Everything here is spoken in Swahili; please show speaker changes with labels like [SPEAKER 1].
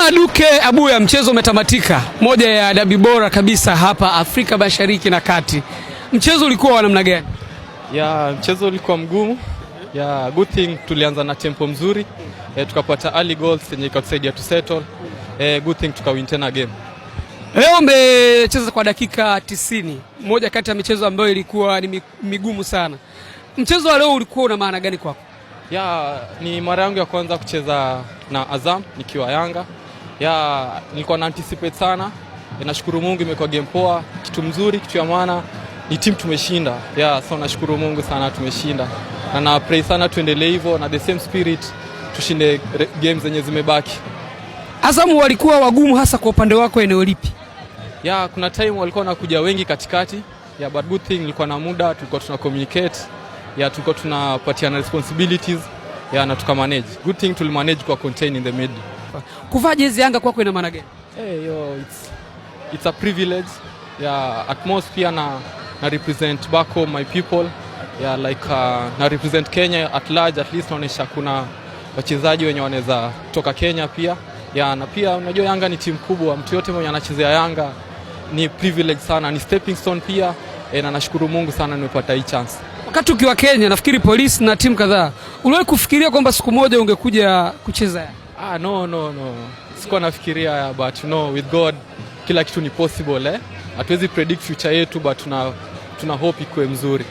[SPEAKER 1] Aduke Abuya, mchezo umetamatika, moja ya dabi bora kabisa hapa Afrika Mashariki na Kati. Mchezo ulikuwa wa namna gani?
[SPEAKER 2] Mchezo ulikuwa mgumu. Good thing tulianza na tempo mzuri. Tukapata early goals yenye ikatusaidia to settle. Good thing tukawin tena game.
[SPEAKER 1] Leo umecheza kwa dakika 90. Moja kati ya michezo ambayo ilikuwa ni migumu sana. Mchezo wa leo ulikuwa una maana gani kwako?
[SPEAKER 2] Ni mara yangu ya kwanza kucheza na Azam nikiwa Yanga. Nilikuwa na anticipate sana. Nashukuru Mungu imekuwa game poa, kitu mzuri, kitu ya maana ni team tumeshinda. So nashukuru Mungu sana tumeshinda. Na pray sana tuendelee hivyo na the same spirit tushinde games zenye zimebaki.
[SPEAKER 1] Azam walikuwa wagumu hasa kwa upande wako eneo lipi?
[SPEAKER 2] Kuna time walikuwa wanakuja wengi katikati. But good thing nilikuwa na muda, tulikuwa tuna communicate. Tulikuwa tunapatiana responsibilities. Na tukamanage. Good thing tulimanage kwa contain in the middle.
[SPEAKER 1] Kuvaa jezi Yanga kwako ina maana gani?
[SPEAKER 2] It's a privilege. At most pia na represent back home my people. Na represent Kenya at large, at least naonesha kuna wachezaji wenye wanaweza kutoka Kenya pia. Na pia unajua Yanga ni timu kubwa, mtu yote mwenye anachezea Yanga ni privilege sana, ni stepping stone pia. Na nashukuru Mungu sana nimepata hii chance.
[SPEAKER 1] Wakati ukiwa Kenya, nafikiri Polisi na timu kadhaa, uliwahi kufikiria kwamba siku moja ungekuja kucheza?
[SPEAKER 2] No. Sikuwa nafikiria, but with God kila kitu ni possible. Hatuwezi predict future yetu, but tuna hope ikuwe mzuri.